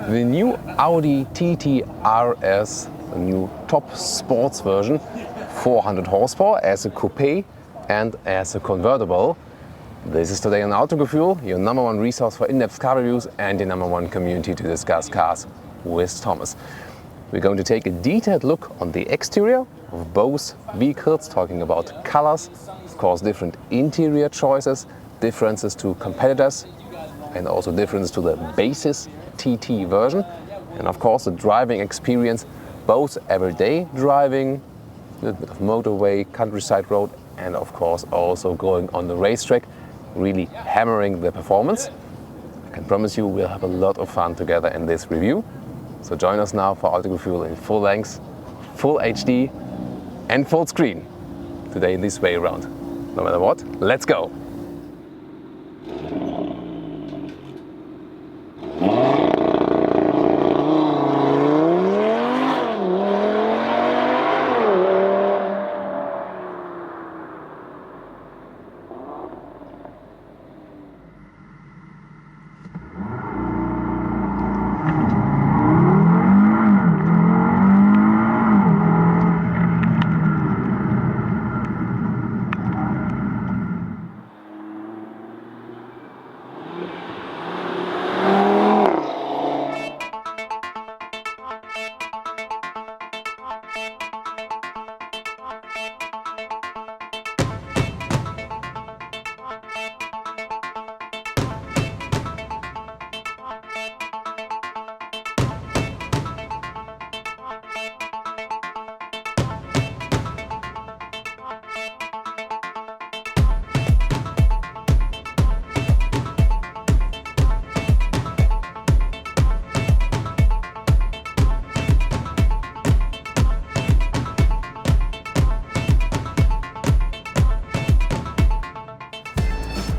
The new Audi TT RS, the new top sports version, 400 horsepower as a coupe and as a convertible. This is today on Autogefühl, your #1 resource for in-depth car reviews and your #1 community to discuss cars with Thomas. We're going to take a detailed look on the exterior of both vehicles, talking about colors, of course different interior choices, differences to competitors, and also differences to the basis TT version, and of course the driving experience, both everyday driving, a little bit of motorway, countryside road, and of course also going on the racetrack, really hammering the performance. I can promise you we'll have a lot of fun together in this review. So join us now for Autogefühl in full length, full HD and full screen. Today this way around. No matter what, let's go!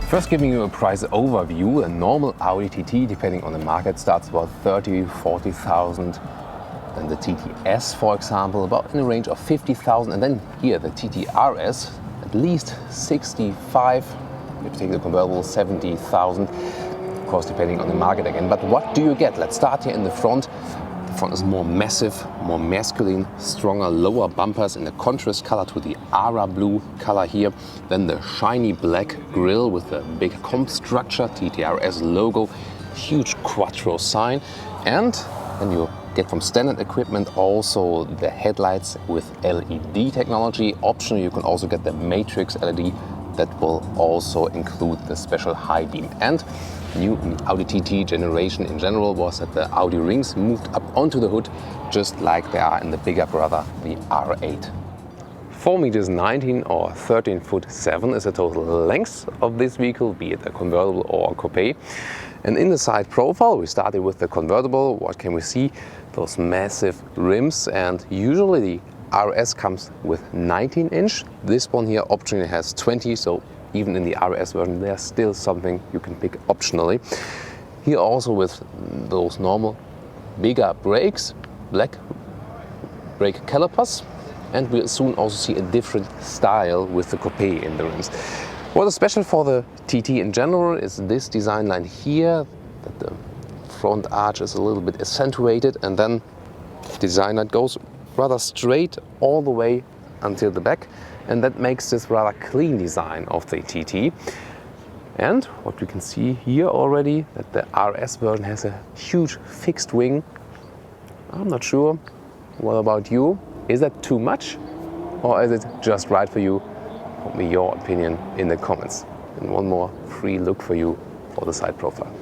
First, giving you a price overview, a normal Audi TT, depending on the market, starts about 30,000–40,000. Then the TTS, for example, about in the range of 50,000. And then here, the TT RS, at least 65. If you take the convertible, 70,000. Of course, depending on the market again. But what do you get? Let's start here in the front. The front is more massive, more masculine, stronger lower bumpers in the contrast color to the Ara blue color here. Then the shiny black grille with the big comp structure, TTRS logo, huge quattro sign. And then you get from standard equipment also the headlights with LED technology. Optional, you can also get the Matrix LED that will also include the special high beam. And new in the Audi TT generation in general was that the Audi rings moved up onto the hood just like they are in the bigger brother, the R8. 4,19 m or 13'7" is the total length of this vehicle, be it a convertible or a coupe. And in the side profile, we started with the convertible. What can we see? Those massive rims, and usually the RS comes with 19-inch. This one here optionally has 20, so even in the RS version there's still something you can pick optionally. Here also with those normal bigger brakes, black brake calipers, and we'll soon also see a different style with the coupe in the rims. What is special for the TT in general is this design line here, that the front arch is a little bit accentuated, and then the design line goes rather straight all the way until the back, and that makes this rather clean design of the TT. And what we can see here already, that the RS version has a huge fixed wing. I'm not sure. What about you? Is that too much, or is it just right for you? Put me your opinion in the comments. And one more free look for you for the side profile.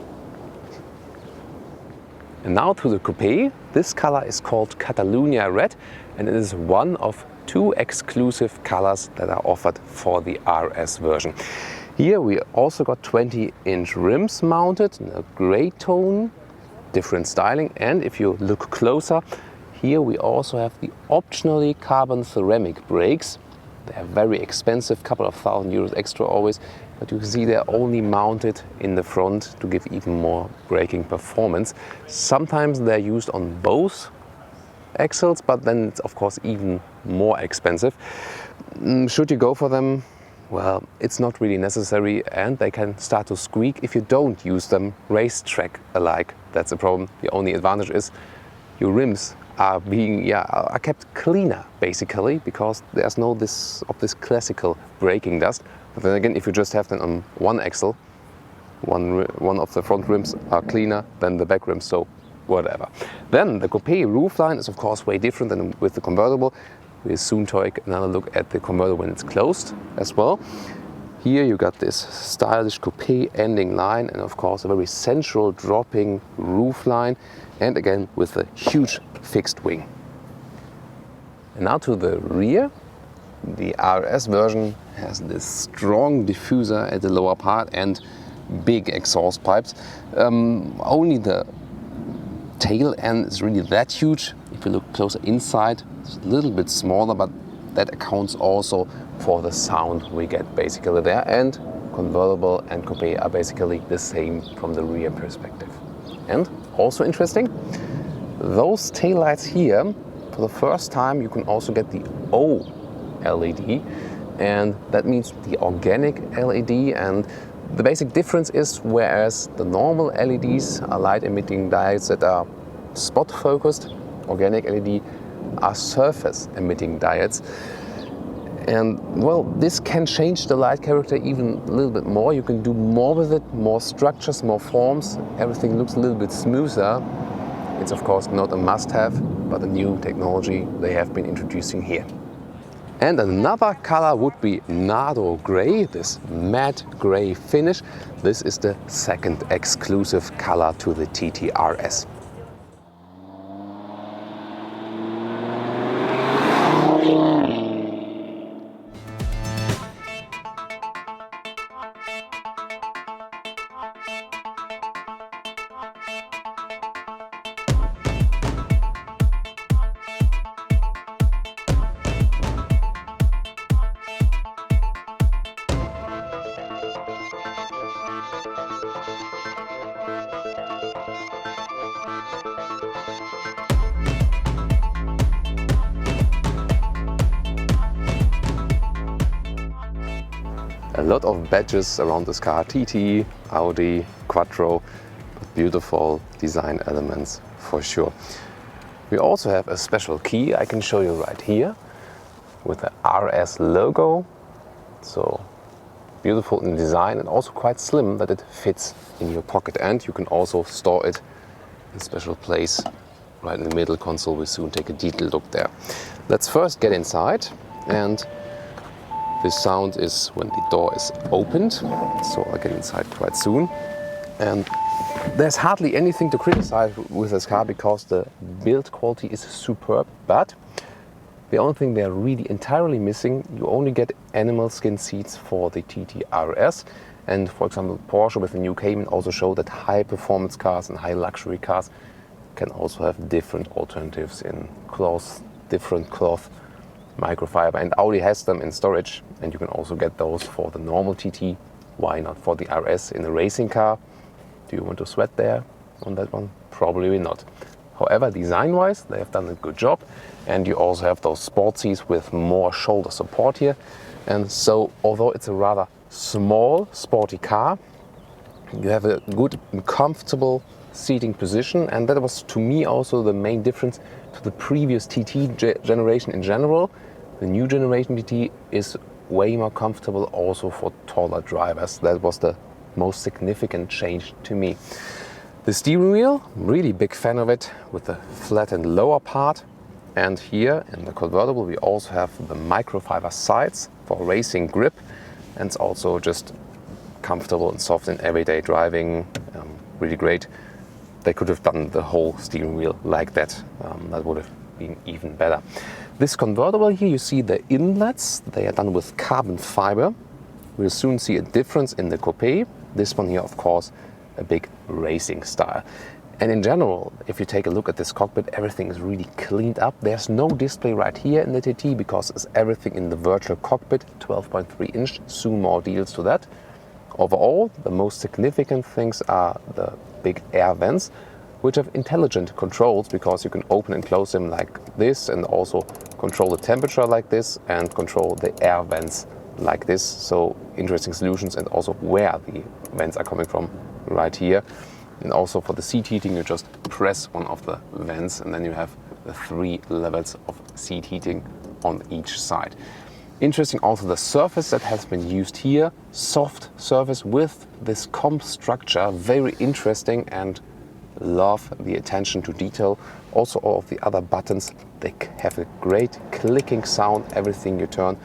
And now to the coupe. This color is called Catalonia Red, and it is one of two exclusive colors that are offered for the RS version. Here we also got 20-inch rims mounted in a gray tone, different styling, and if you look closer, here we also have the optionally carbon ceramic brakes. They are very expensive, couple of €1,000 extra always, but you can see they're only mounted in the front to give even more braking performance. Sometimes they're used on both axles, but then it's of course even more expensive. Should you go for them? well, it's not really necessary, and they can start to squeak if you don't use them racetrack alike. That's the problem. The only advantage is your rims are kept cleaner basically, because there's no this classical braking dust. But then again, if you just have them on one axle, one of the front rims are cleaner than the back rims, so whatever. Then the Coupé roofline is of course way different than with the convertible. We'll soon take another look at the convertible when it's closed as well. Here you got this stylish Coupé ending line, and of course a very central dropping roofline, and again with a huge fixed wing. And now to the rear. The RS version has this strong diffuser at the lower part and big exhaust pipes. Only the tail end is really that huge. If you look closer inside, it's a little bit smaller, but that accounts also for the sound we get basically there. And convertible and Coupé are basically the same from the rear perspective. And also interesting, those taillights here, for the first time you can also get the O LED, and that means the organic LED. And the basic difference is, whereas the normal LEDs are light emitting diodes that are spot focused, organic LED are surface emitting diodes. And well, this can change the light character even a little bit more. You can do more with it, more structures, more forms. Everything looks a little bit smoother. It's of course not a must-have, but a new technology they have been introducing here. And another color would be Nardo Gray, this matte gray finish. This is the second exclusive color to the TTRS. A lot of badges around this car, TT, Audi, Quattro, but beautiful design elements for sure. We also have a special key I can show you right here with the RS logo. So beautiful in design and also quite slim that it fits in your pocket, and you can also store it in a special place right in the middle console. We'll soon take a detailed look there. Let's first get inside, and this sound is when the door is opened, so I'll get inside quite soon. And there's hardly anything to criticize with this car because the build quality is superb, but the only thing they're really entirely missing, you only get animal skin seats for the TTRS. And for example, Porsche with the new Cayman also showed that high performance cars and high luxury cars can also have different alternatives in cloth, different cloth microfiber, and Audi has them in storage, and you can also get those for the normal TT. Why not for the RS in a racing car? Do you want to sweat there on that one? Probably not. However, design-wise, they have done a good job, and you also have those sport seats with more shoulder support here. And so, although it's a rather small, sporty car, you have a good and comfortable seating position, and that was to me also the main difference to the previous TT generation in general. The new generation TT is way more comfortable also for taller drivers. That was the most significant change to me. The steering wheel, really big fan of it, with the flattened lower part. And here in the convertible we also have the microfiber sides for racing grip, and it's also just comfortable and soft in everyday driving. Really great. They could have done the whole steering wheel like that. That would have been even better. This convertible here, you see the inlets, they are done with carbon fiber. We'll soon see a difference in the Coupé. This one here, of course, a big racing style. And in general, if you take a look at this cockpit, everything is really cleaned up. There's no display right here in the TT because it's everything in the virtual cockpit, 12.3 inch, soon more deals to that. Overall, the most significant things are the big air vents, which have intelligent controls because you can open and close them like this, and also control the temperature like this and control the air vents like this. So interesting solutions, and also where the vents are coming from right here. And also for the seat heating, you just press one of the vents and then you have the 3 levels of seat heating on each side. Interesting also the surface that has been used here, soft surface with this comp structure, very interesting, and love the attention to detail. Also all of the other buttons, they have a great clicking sound, everything you turn.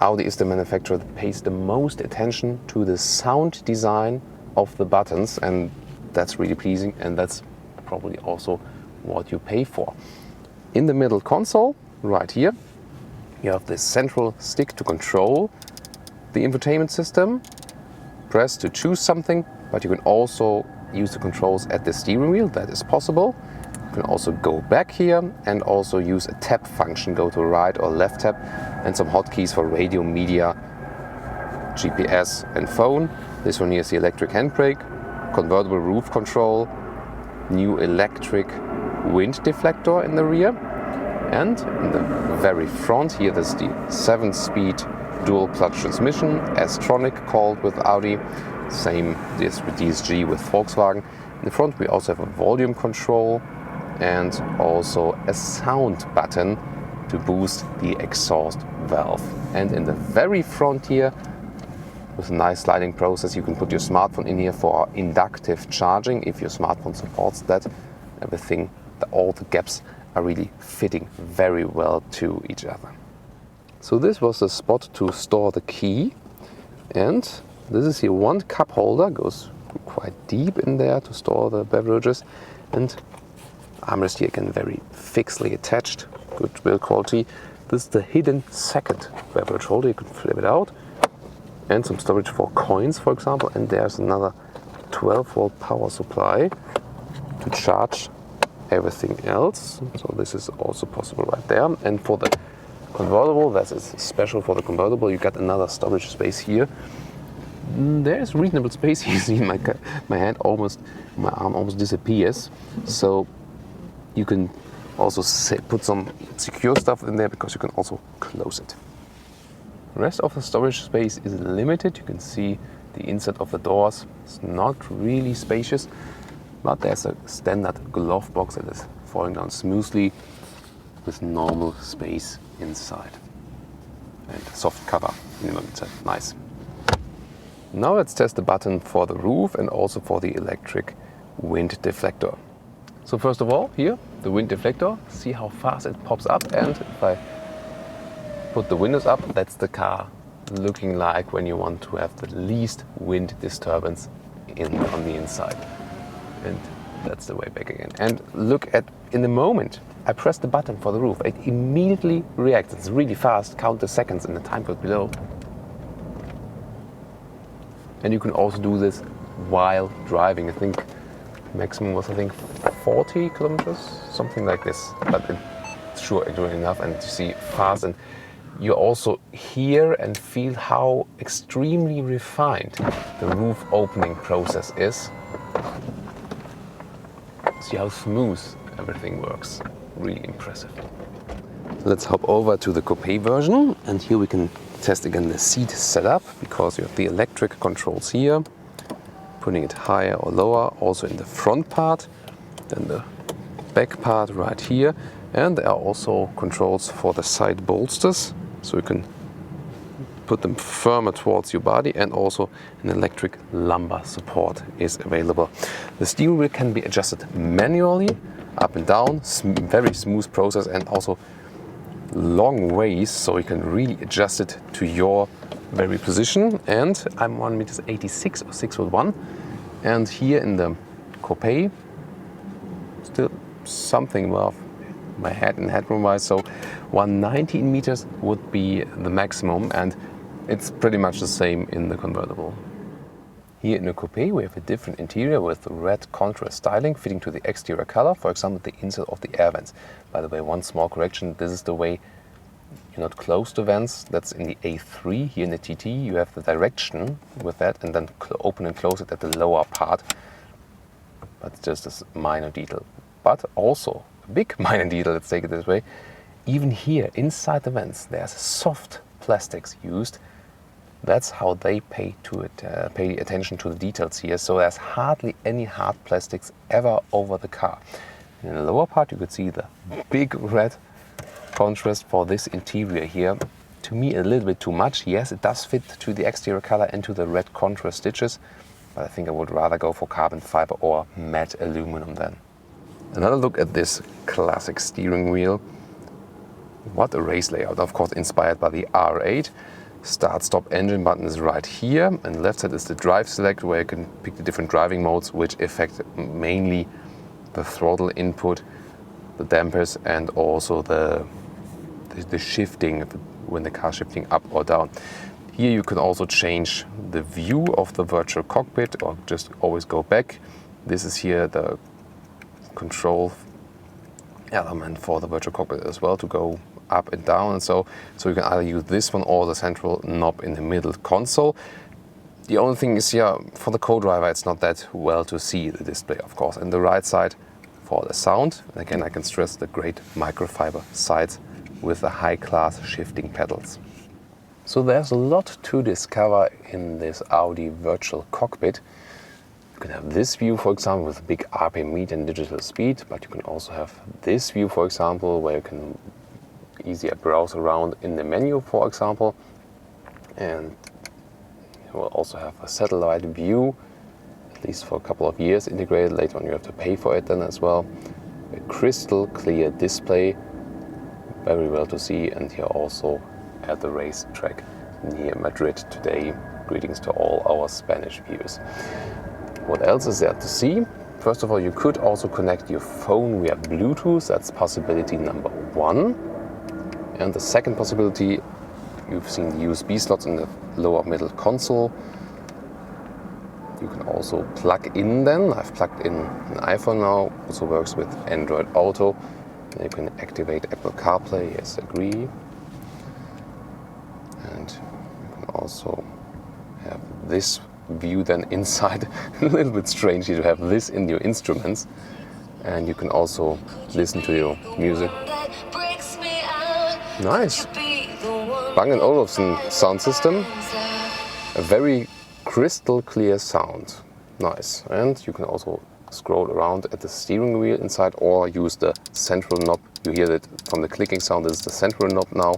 Audi is the manufacturer that pays the most attention to the sound design of the buttons, and that's really pleasing, and that's probably also what you pay for. In the middle console, right here, you have this central stick to control the infotainment system. Press to choose something, but you can also use the controls at the steering wheel, that is possible. You can also go back here and also use a tap function, go to right or left tap, and some hotkeys for radio, media, GPS and phone. This one here is the electric handbrake, convertible roof control, new electric wind deflector in the rear, and in the very front here there's the 7-speed dual clutch transmission, S-tronic called with Audi, same this with DSG with Volkswagen. In the front we also have a volume control and also a sound button to boost the exhaust valve. And in the very front here, with a nice sliding process, you can put your smartphone in here for inductive charging if your smartphone supports that. Everything, all the gaps are really fitting very well to each other. So this was the spot to store the key, and this is here one cup holder, goes quite deep in there to store the beverages, and armrest here again very fixedly attached, good build quality. This is the hidden second beverage holder, you can flip it out, and some storage for coins, for example, and there's another 12-volt power supply to charge everything else. So this is also possible right there. And for the convertible, that is special for the convertible, you got another storage space here. There's reasonable space. You see my arm almost disappears. So you can also put some secure stuff in there, because you can also close it. The rest of the storage space is limited. You can see the inside of the doors. It's not really spacious, but there's a standard glove box that is falling down smoothly with normal space inside. And soft cover in the inside. Nice. Now let's test the button for the roof and also for the electric wind deflector. So first of all, here, the wind deflector. See how fast it pops up, and if I put the windows up, that's the car looking like when you want to have the least wind disturbance on the inside. And that's the way back again. And look at, in the moment I press the button for the roof, it immediately reacts. It's really fast, count the seconds in the time code below. And you can also do this while driving. I think maximum was 40 kilometers, something like this. But it's sure it's doing enough, and you see fast, and you also hear and feel how extremely refined the roof opening process is. See how smooth everything works. Really impressive. Let's hop over to the Coupé version, and here we can test again the seat setup, because you have the electric controls here, putting it higher or lower, also in the front part, then the back part right here, and there are also controls for the side bolsters, so you can put them firmer towards your body, and also an electric lumbar support is available. The steering wheel can be adjusted manually, up and down, very smooth process, and also long ways, so you can really adjust it to your very position. And I'm 1.86 m or 6'1", and here in the Coupé, still something above my head and headroom wise, so 190 meters would be the maximum, and it's pretty much the same in the convertible. Here in the Coupé we have a different interior with red contrast styling fitting to the exterior color, for example the inside of the air vents. By the way, one small correction, this is the way you're not close to vents, that's in the A3. Here in the TT you have the direction with that, and then open and close it at the lower part. But just a minor detail. But also a big minor detail, let's take it this way, even here inside the vents there's soft plastics used That's how they pay attention to the details here. So there's hardly any hard plastics ever over the car. In the lower part, you could see the big red contrast for this interior here. To me, a little bit too much. Yes, it does fit to the exterior color and to the red contrast stitches, but I think I would rather go for carbon fiber or matte aluminum then. Another look at this classic steering wheel. What a race layout, of course inspired by the R8. Start-stop engine button is right here, and left side is the drive select, where you can pick the different driving modes, which affect mainly the throttle input, the dampers, and also the shifting when the car is shifting up or down. Here you can also change the view of the virtual cockpit or just always go back. This is here the control element for the virtual cockpit as well, to go up and down, and so you can either use this one or the central knob in the middle console. The only thing is, for the co-driver it's not that well to see the display, of course. And the right side for the sound, and again I can stress the great microfiber sides with the high-class shifting pedals. So there's a lot to discover in this Audi virtual cockpit. You can have this view, for example, with big RPM meter and digital speed, but you can also have this view, for example, where you can easier browse around in the menu, for example. And you will also have a satellite view, at least for a couple of years integrated. Later on you have to pay for it then as well. A crystal clear display, very well to see, and here also at the racetrack near Madrid today. Greetings to all our Spanish viewers. What else is there to see? First of all, you could also connect your phone via Bluetooth. That's possibility number one. And the second possibility, you've seen the USB slots in the lower middle console. You can also plug in then. I've plugged in an iPhone now, also works with Android Auto. And you can activate Apple CarPlay, yes, agree. And you can also have this view then inside. A little bit strange to have this in your instruments. And you can also listen to your music. Nice. Bang & Olufsen sound system. A very crystal clear sound. Nice. And you can also scroll around at the steering wheel inside or use the central knob. You hear that from the clicking sound. This is the central knob now.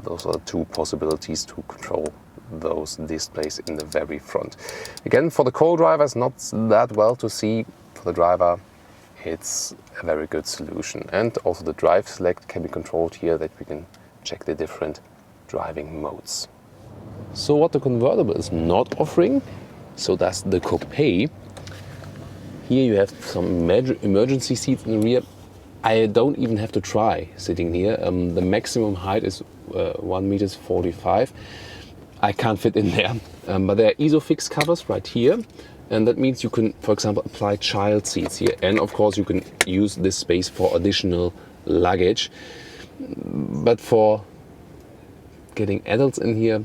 Those are two possibilities to control those displays in the very front. Again, for the co-driver, it's not that well to see. For the driver, it's a very good solution. And also the drive select can be controlled here, that we can check the different driving modes. So what the convertible is not offering, so that's the Coupé. Here you have some emergency seats in the rear. I don't even have to try sitting here. The maximum height is 1.45 meters. I can't fit in there, but there are Isofix covers right here. And that means you can, for example, apply child seats here. And of course you can use this space for additional luggage. But for getting adults in here,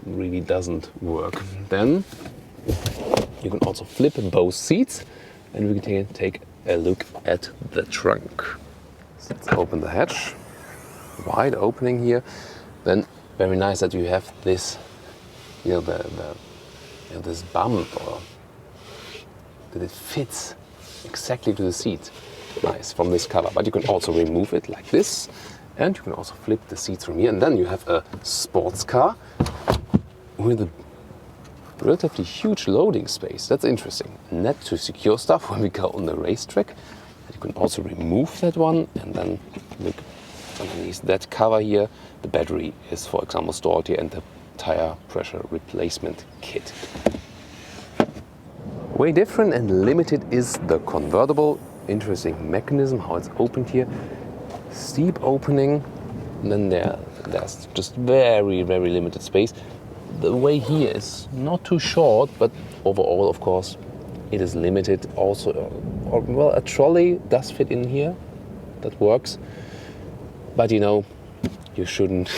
really doesn't work. Then you can also flip both seats, and we can take a look at the trunk. So let's open the hatch. Wide opening here. Then very nice that you have this, this bump, or that it fits exactly to the seat. Nice, from this color. But you can also remove it like this, and you can also flip the seats from here. And then you have a sports car with a relatively huge loading space. That's interesting. Net to secure stuff when we go on the racetrack. And you can also remove that one, and then look underneath that cover here. The battery is, for example, stored here, and the tire pressure replacement kit. Way different and limited is the convertible. Interesting mechanism, how it's opened here. Steep opening, and then there's just very, very limited space. The way here is not too short, but overall, of course, it is limited. Also, well, a trolley does fit in here. That works. But you shouldn't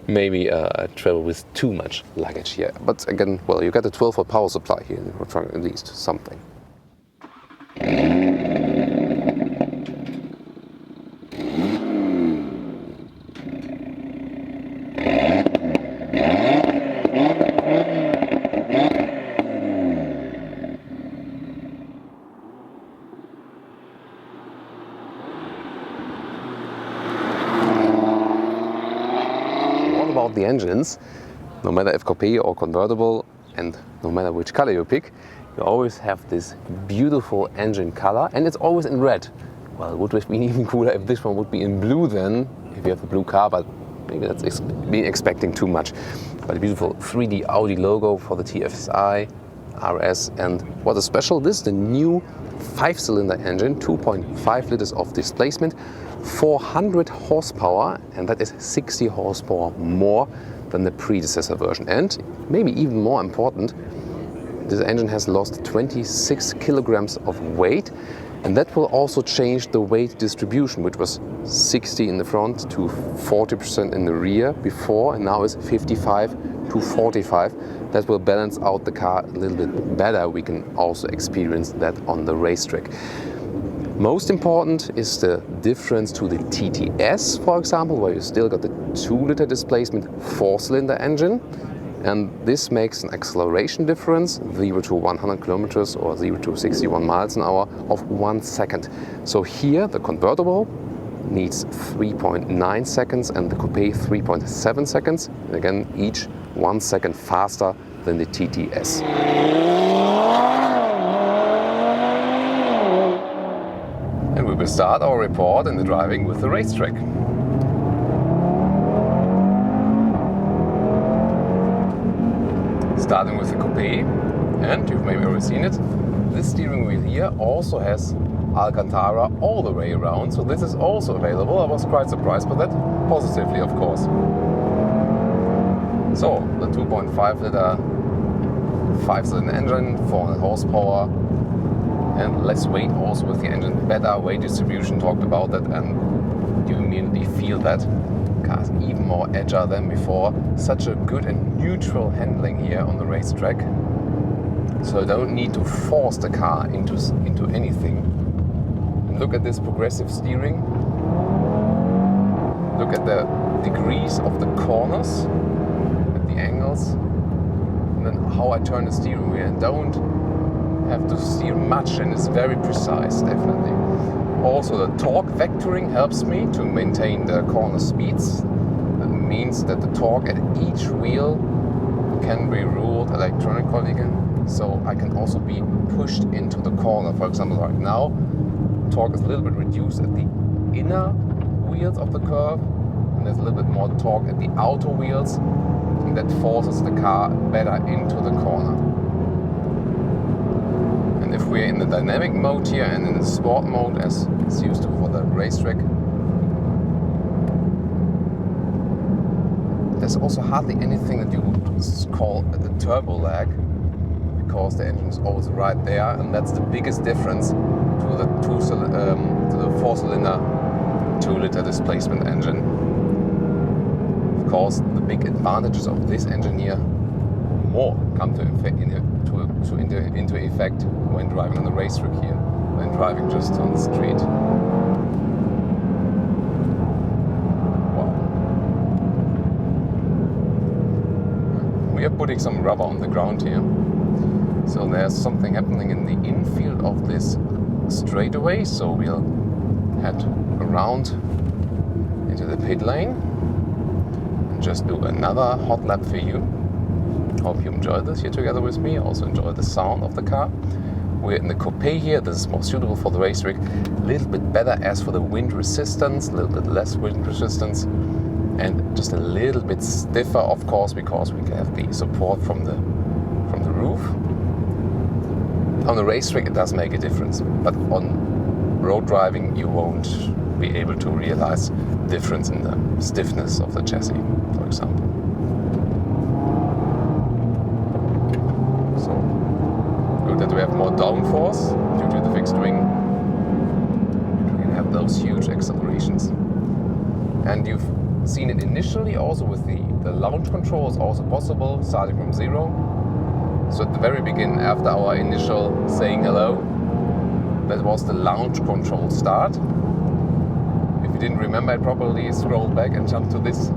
maybe travel with too much luggage here. But again, well, you got a 12-volt power supply here in the trunk, at least something. about the engines, no matter if Coupé or convertible, and no matter which color you pick, you always have this beautiful engine color, and it's always in red. Well, it would have been even cooler if this one would be in blue then, if you have a blue car, but maybe that's being expecting too much. But a beautiful 3D Audi logo for the TFSI, RS, and what is special, this is the new 5-cylinder engine, 2.5 liters of displacement, 400 horsepower, and that is 60 horsepower more than the predecessor version. And maybe even more important, this engine has lost 26 kilograms of weight, and that will also change the weight distribution, which was 60 in the front to 40% in the rear before, and now is 55 to 45. That will balance out the car a little bit better. We can also experience that on the racetrack. Most important is the difference to the TTS, for example, where you still got the 2-liter displacement 4-cylinder engine. And this makes an acceleration difference, 0 to 100 kilometers or 0 to 61 miles an hour of 1 second. So here the convertible needs 3.9 seconds and the Coupé 3.7 seconds. And again, each 1 second faster than the TTS. And we will start our report in the driving with the racetrack. Starting with the Coupé, and you've maybe already seen it, this steering wheel here also has Alcantara all the way around, so this is also available. I was quite surprised by that, positively of course. So, the 2.5 liter 5-cylinder engine, 400 horsepower, and less weight also with the engine, better weight distribution, talked about that, and you immediately feel that. Car is even more agile than before. Such a good and neutral handling here on the racetrack. So you don't need to force the car into anything. And look at this progressive steering. Look at the degrees of the corners, at the angles, and then how I turn the steering wheel. And don't have to steer much, and it's very precise, definitely. Also, the torque vectoring helps me to maintain the corner speeds. That means that the torque at each wheel can be ruled electronically again, so I can also be pushed into the corner. For example, right now, torque is a little bit reduced at the inner wheels of the curve, and there's a little bit more torque at the outer wheels, and that forces the car better into the corner. If we're in the dynamic mode here and in the sport mode as it's used for the racetrack, there's also hardly anything that you would call the turbo lag, because the engine is always right there, and that's the biggest difference to the 4-cylinder 2-liter displacement engine. Of course, the big advantages of this engine here more come into effect when driving on the racetrack here, than driving just on the street. Wow. We are putting some rubber on the ground here. So there's something happening in the infield of this straightaway. So we'll head around into the pit lane and just do another hot lap for you. Hope you enjoyed this here together with me. Also enjoy the sound of the car. We're in the Coupé here. This is more suitable for the racetrack. A little bit better as for the wind resistance, a little bit less wind resistance, and just a little bit stiffer, of course, because we can have the support from the roof. On the racetrack it does make a difference, but on road driving you won't be able to realize difference in the stiffness of the chassis, for example. That we have more downforce due to the fixed wing. We can have those huge accelerations. And you've seen it initially also with the launch control is also possible, starting from 0. So at the very beginning, after our initial saying hello, that was the launch control start. If you didn't remember it properly, scroll back and jump to this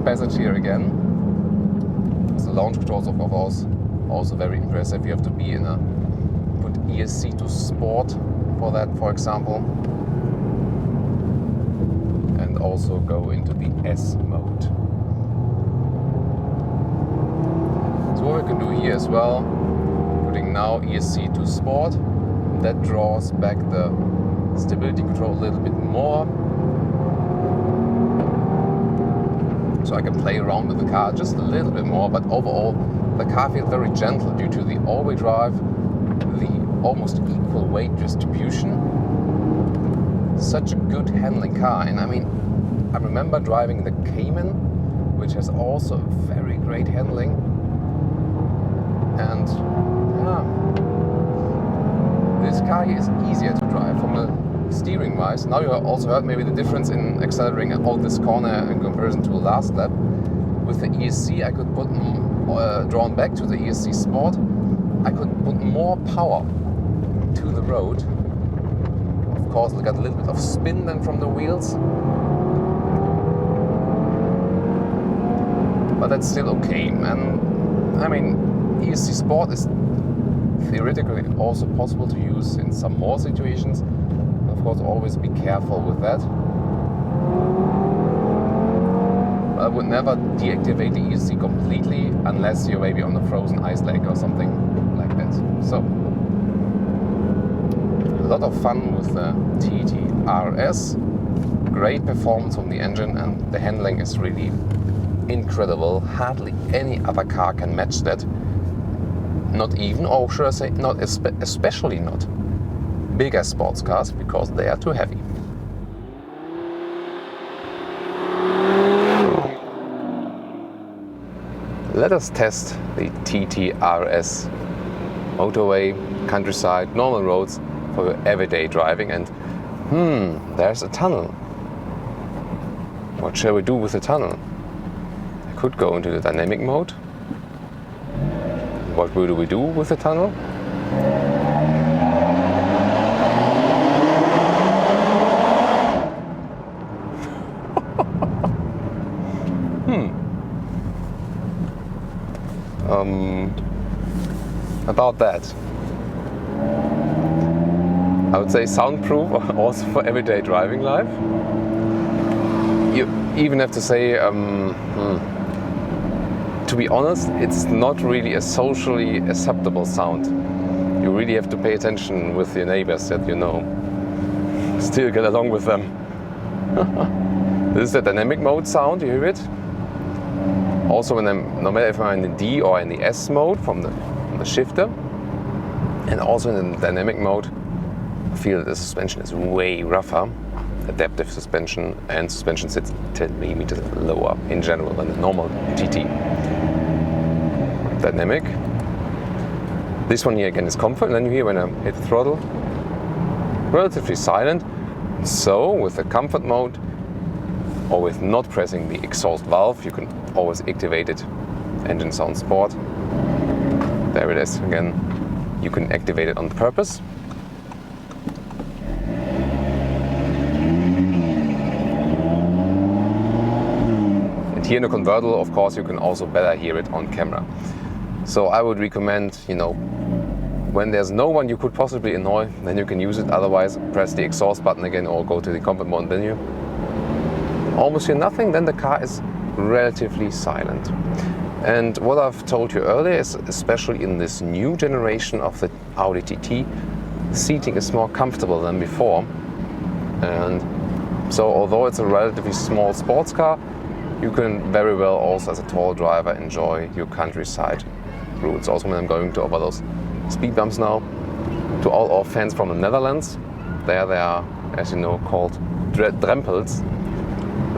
passage here again. Because the launch controls, of course, also very impressive. You have to be put ESC to sport for that, for example, and also go into the S mode. what we can do here as well, putting now ESC to Sport, that draws back the stability control a little bit more. So I can play around with the car just a little bit more, but overall the car feels very gentle due to the all-wheel drive, the almost equal weight distribution. Such a good handling car, and I mean, I remember driving the Cayman, which has also very great handling, and yeah, this car here is easier to drive from the steering wise. Now you also heard maybe the difference in accelerating out this corner in comparison to the last lap. With the ESC I could put, drawn back to the ESC Sport, I could put more power to the road. Of course we got a little bit of spin then from the wheels, but that's still okay. And I mean, ESC Sport is theoretically also possible to use in some more situations. Of course, always be careful with that. I would never deactivate the ESC completely unless you're maybe on a frozen ice lake or something like that. So, a lot of fun with the TT-RS. Great performance from the engine, and the handling is really incredible. Hardly any other car can match that. Not even, or should I say, not especially not bigger sports cars, because they are too heavy. Let us test the TT-RS. Motorway, countryside, normal roads for your everyday driving, and there's a tunnel. What shall we do with the tunnel? I could go into the dynamic mode. What do we do with the tunnel? About that. I would say soundproof also for everyday driving life. You even have to say, to be honest, it's not really a socially acceptable sound. You really have to pay attention with your neighbors that you know. Still get along with them. This is the dynamic mode sound, you hear it? Also when no matter if I'm in the D or in the S mode from the shifter, and also in the dynamic mode, I feel the suspension is way rougher. Adaptive suspension, and suspension sits 10 millimeters lower in general than the normal TT. Dynamic. This one here again is comfort, and then you hear when I hit the throttle, relatively silent. So with the comfort mode, or with not pressing the exhaust valve, you can always activate it. Engine sound sport. There it is again. You can activate it on purpose. And here in the convertible, of course, you can also better hear it on camera. So I would recommend, when there's no one you could possibly annoy, then you can use it. Otherwise, press the exhaust button again or go to the comfort mode. Then you almost hear nothing. Then the car is relatively silent. And what I've told you earlier is, especially in this new generation of the Audi TT, the seating is more comfortable than before. And so although it's a relatively small sports car, you can very well also as a tall driver enjoy your countryside routes. Also when I'm going to over those speed bumps now, to all our fans from the Netherlands, there they are, as you know, called drempels.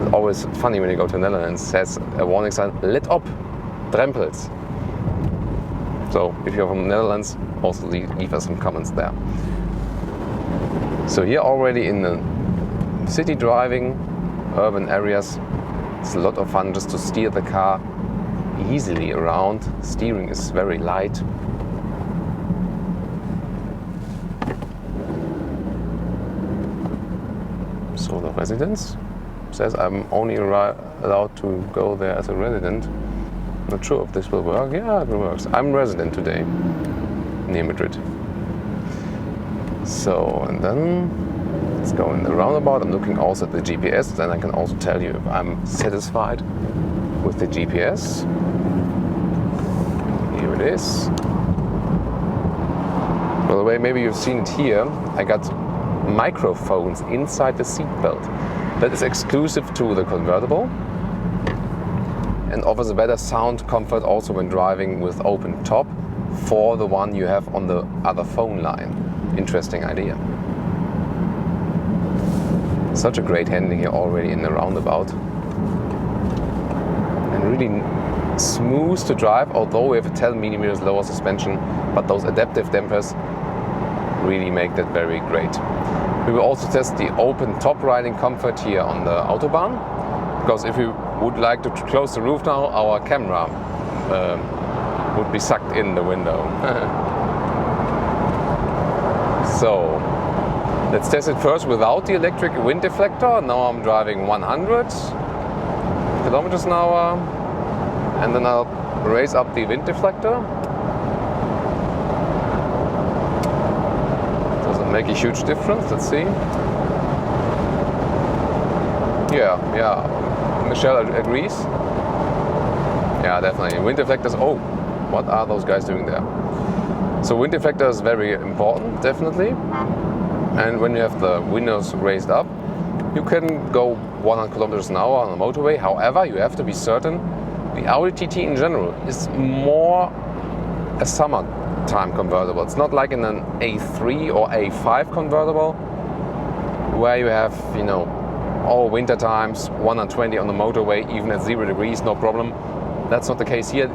It's always funny when you go to the Netherlands, it says a warning sign, let op. Drempels. So if you're from the Netherlands, also leave us some comments there. So here already in the city driving, urban areas, it's a lot of fun just to steer the car easily around. Steering is very light. So the residence says I'm only allowed to go there as a resident. Not sure if this will work. Yeah, it works. I'm resident today, near Madrid. So, and then let's go in the roundabout. I'm looking also at the GPS, then I can also tell you if I'm satisfied with the GPS. Here it is. By the way, maybe you've seen it here. I got microphones inside the seatbelt. That is exclusive to the convertible and offers a better sound comfort also when driving with open top for the one you have on the other phone line. Interesting idea. Such a great handling here already in the roundabout. And really smooth to drive, although we have a 10mm lower suspension, but those adaptive dampers really make that very great. We will also test the open top riding comfort here on the Autobahn, because if you would like to close the roof now, our camera would be sucked in the window. So let's test it first without the electric wind deflector. Now I'm driving 100 kilometers an hour, and then I'll raise up the wind deflector. Doesn't make a huge difference. Let's see. Yeah. Michelle agrees. Yeah, definitely. Wind deflectors. Oh, what are those guys doing there? So wind deflector is very important, definitely. And when you have the windows raised up, you can go 100 kilometers an hour on the motorway. However, you have to be certain the Audi TT in general is more a summertime convertible. It's not like in an A3 or A5 convertible where you have, you know, all winter times, 120 on the motorway, even at 0 degrees, no problem. That's not the case here.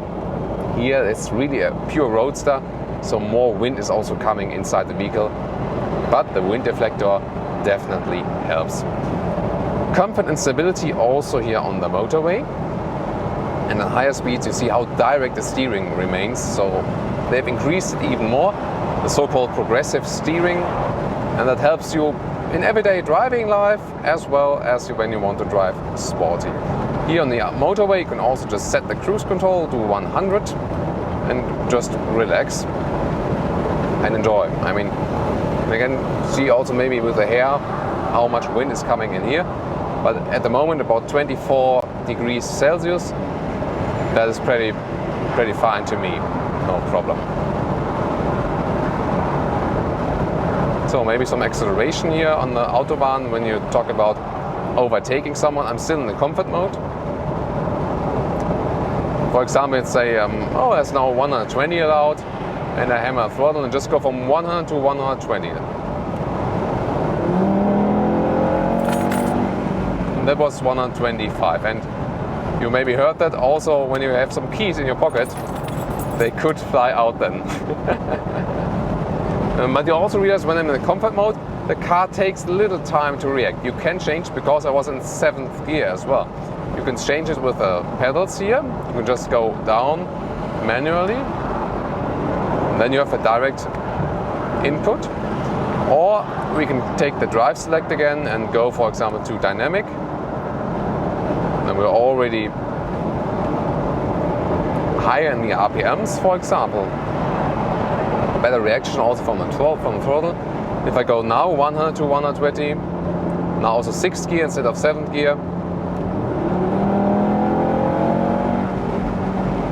Here it's really a pure roadster, so more wind is also coming inside the vehicle. But the wind deflector definitely helps. Comfort and stability also here on the motorway. And at higher speeds you see how direct the steering remains, so they've increased it even more, the so-called progressive steering, and that helps you in everyday driving life as well as when you want to drive sporty. Here on the motorway you can also just set the cruise control to 100 and just relax and enjoy. I mean, you can see also maybe with the hair how much wind is coming in here, but at the moment about 24 degrees Celsius, that is pretty fine to me, no problem. So maybe some acceleration here on the Autobahn when you talk about overtaking someone. I'm still in the comfort mode. For example, let's say, there's now 120 allowed, and I hammer throttle and just go from 100 to 120. And that was 125. And you maybe heard that also when you have some keys in your pocket, they could fly out then. But you also realize when I'm in the comfort mode, the car takes a little time to react. You can change, because I was in 7th gear as well. You can change it with the pedals here. You can just go down manually. And then you have a direct input. Or we can take the drive select again and go, for example, to dynamic. And we're already higher in the RPMs, for example. Better reaction also from the throttle. If I go now 100 to 120, now also 6th gear instead of 7th gear.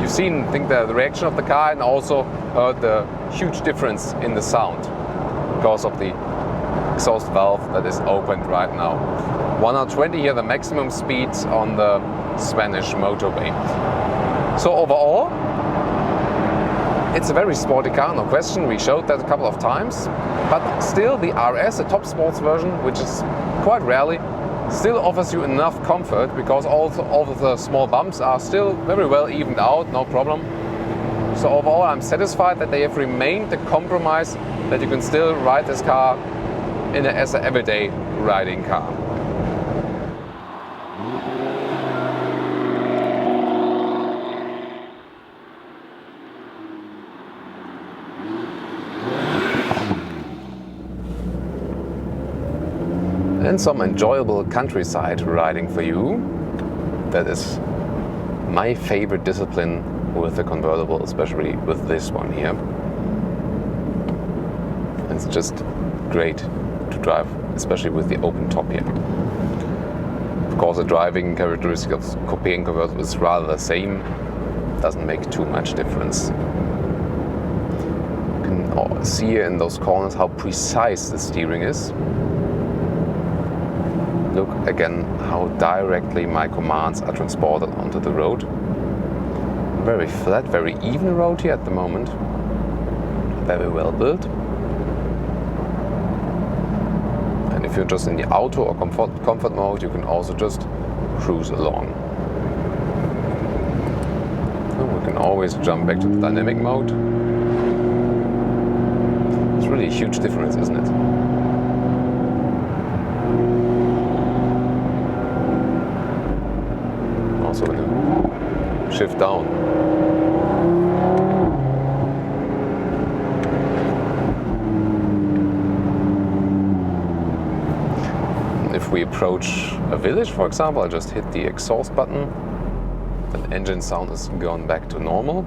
You've seen, I think, the reaction of the car, and also heard the huge difference in the sound because of the exhaust valve that is opened right now. 120 here, the maximum speed on the Spanish motorway. So overall, it's a very sporty car, no question. We showed that a couple of times. But still, the RS, the top sports version, which is quite rarely, still offers you enough comfort, because all of the small bumps are still very well evened out, no problem. So overall, I'm satisfied that they have remained the compromise that you can still ride this car as an everyday riding car. And some enjoyable countryside riding for you. That is my favorite discipline with the convertible, especially with this one here. It's just great to drive, especially with the open top here. Of course, the driving characteristics of Coupé and convertible is rather the same. Doesn't make too much difference. can see here in those corners how precise the steering is. Look again how directly my commands are transported onto the road. Very flat, very even road here at the moment. Very well built. And if you're just in the auto or comfort mode, you can also just cruise along. And we can always jump back to the dynamic mode. It's really a huge difference, isn't it? Also when you shift down. If we approach a village, for example, I just hit the exhaust button. The engine sound is gone back to normal.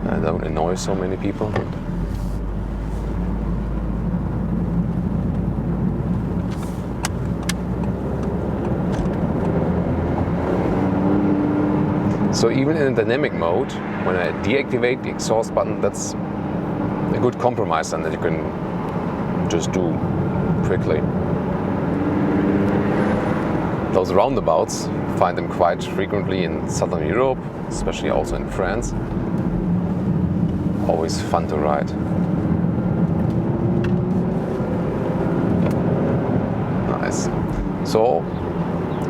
I don't annoy so many people. So even in dynamic mode, when I deactivate the exhaust button, that's a good compromise and that you can just do quickly. Those roundabouts, find them quite frequently in Southern Europe, especially also in France. Always fun to ride. Nice. So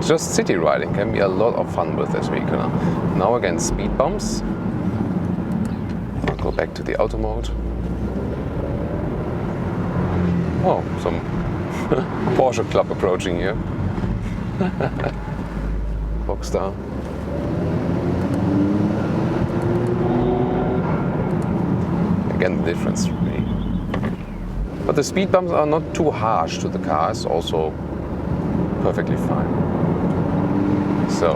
just city riding can be a lot of fun with this vehicle. Now again, speed bumps. I'll go back to the auto mode. Oh, some Porsche club approaching here. Roadster. Again, the difference really. But the speed bumps are not too harsh to the car. It's also perfectly fine. So,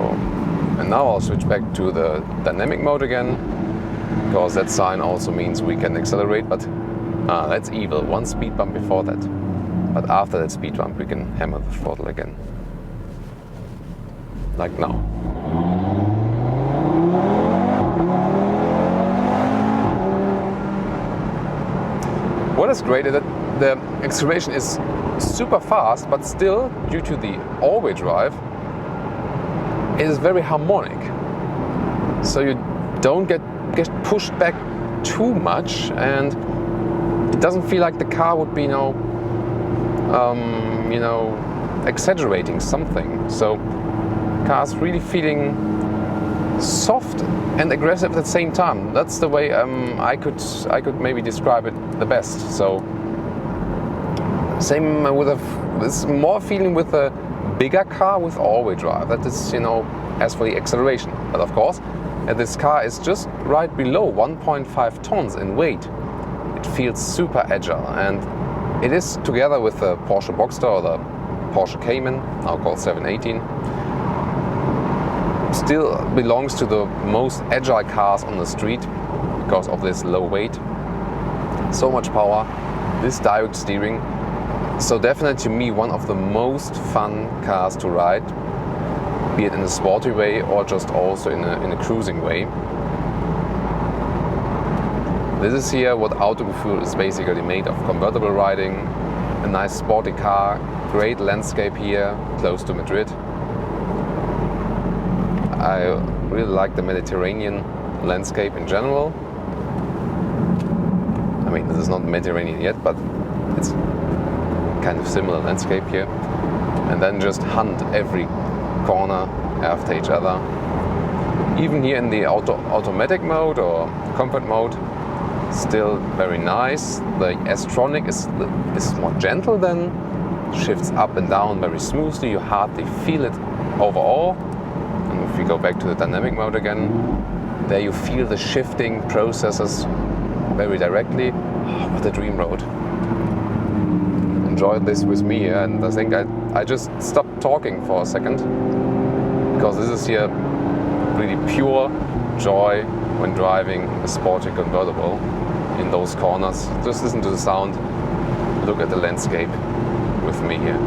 and now I'll switch back to the dynamic mode again, because that sign also means we can accelerate, but that's evil. One speed bump before that. But after that speed bump, we can hammer the throttle again. Like now. What is great is that the acceleration is super fast, but still, due to the all-wheel drive, it is very harmonic. So you don't get pushed back too much, and it doesn't feel like the car would be, exaggerating something. So car's really feeling soft and aggressive at the same time. That's the way I could maybe describe it the best. So same with it's more feeling with a bigger car with all-wheel drive. That is, as for the acceleration. But of course, this car is just right below 1.5 tons in weight. It feels super agile, and it is together with the Porsche Boxster or the Porsche Cayman, now called 718. Still belongs to the most agile cars on the street because of this low weight. So much power, this direct steering. So definitely to me one of the most fun cars to ride, be it in a sporty way or just also in a cruising way. This is here what Autogefühl is basically made of: convertible riding, a nice sporty car, great landscape here, close to Madrid. I really like the Mediterranean landscape in general. I mean, this is not Mediterranean yet, but it's kind of similar landscape here. And then just hunt every corner after each other. Even here in the automatic mode or comfort mode, still very nice. The S-Tronic is more gentle then, shifts up and down very smoothly. You hardly feel it overall. And if we go back to the dynamic mode again, there you feel the shifting processes very directly. Oh, what a dream road. Enjoy this with me, and I think I just stopped talking for a second, because this is here really pure joy when driving a sporty convertible in those corners. Just listen to the sound, look at the landscape with me here.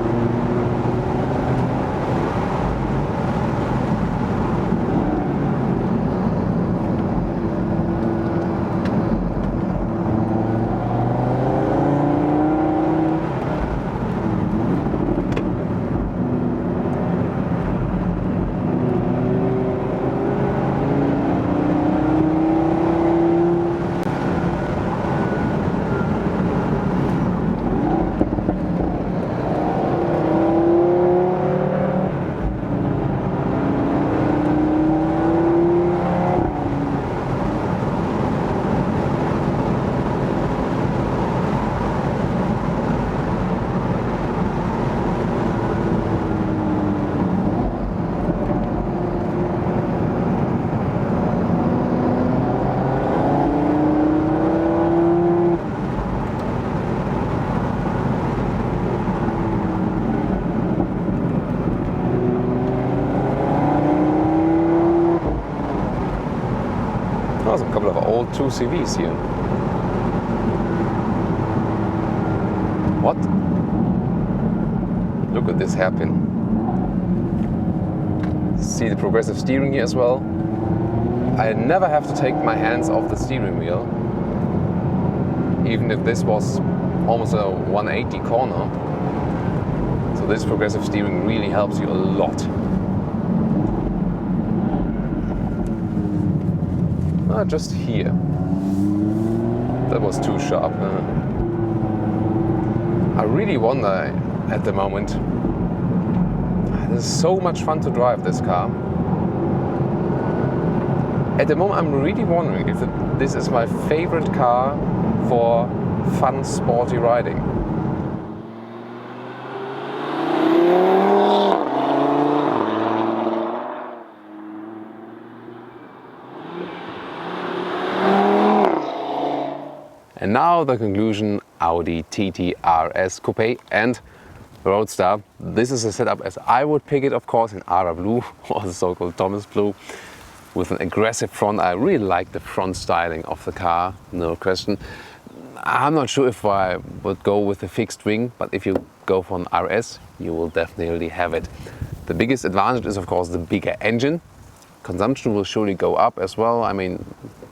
hold two CVs here. What? Look at this hairpin. See the progressive steering here as well. I never have to take my hands off the steering wheel, even if this was almost a 180 corner. So this progressive steering really helps you a lot. Just here. That was too sharp. I really wonder at the moment. This is so much fun to drive this car. At the moment I'm really wondering if this is my favorite car for fun, sporty riding. And now the conclusion: Audi TT RS Coupé and Roadster. This is a setup as I would pick it, of course, in Ara Blue, or the so-called Thomas Blue, with an aggressive front. I really like the front styling of the car, no question. I'm not sure if I would go with a fixed wing, but if you go for an RS, you will definitely have it. The biggest advantage is, of course, the bigger engine. Consumption will surely go up as well. I mean,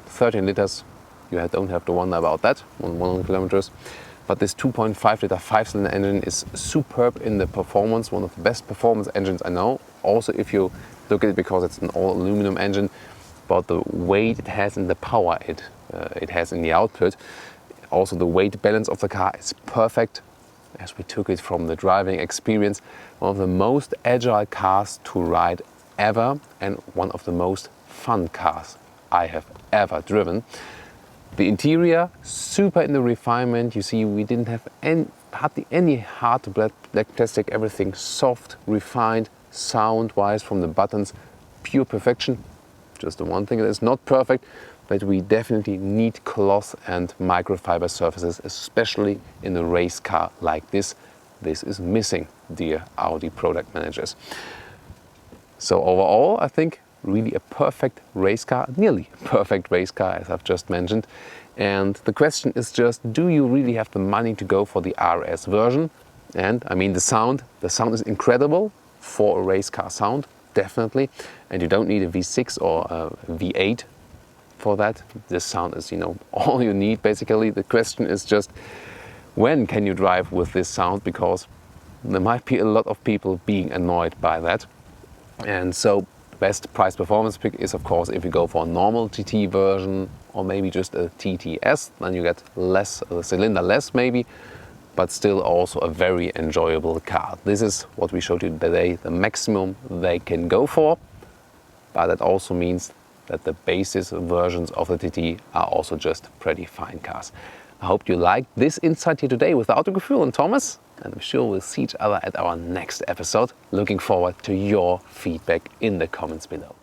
13 liters, you don't have to wonder about that on 100 kilometers. But this 2.5 liter 5-cylinder engine is superb in the performance, one of the best performance engines I know. Also, if you look at it, because it's an all aluminum engine, but the weight it has and the power it has in the output. Also, the weight balance of the car is perfect, as we took it from the driving experience. One of the most agile cars to ride ever, and one of the most fun cars I have ever driven. The interior, super in the refinement. You see, we didn't have hardly any hard to black plastic, everything soft, refined, sound-wise from the buttons, pure perfection. Just the one thing that is not perfect, but we definitely need cloth and microfiber surfaces, especially in a race car like this. This is missing, dear Audi product managers. So overall, I think really a perfect race car, nearly perfect race car, as I've just mentioned. And the question is just, do you really have the money to go for the RS version? And I mean, the sound is incredible for a race car sound, definitely. And you don't need a V6 or a V8 for that. This sound is, all you need basically. The question is just, when can you drive with this sound? Because there might be a lot of people being annoyed by that. And so best price performance pick is, of course, if you go for a normal TT version or maybe just a TTS, then you get less, a cylinder less maybe, but still also a very enjoyable car. This is what we showed you today, the maximum they can go for, but that also means that the basis versions of the TT are also just pretty fine cars. I hope you liked this insight here today with Autogefühl and Thomas, and I'm sure we'll see each other at our next episode. Looking forward to your feedback in the comments below.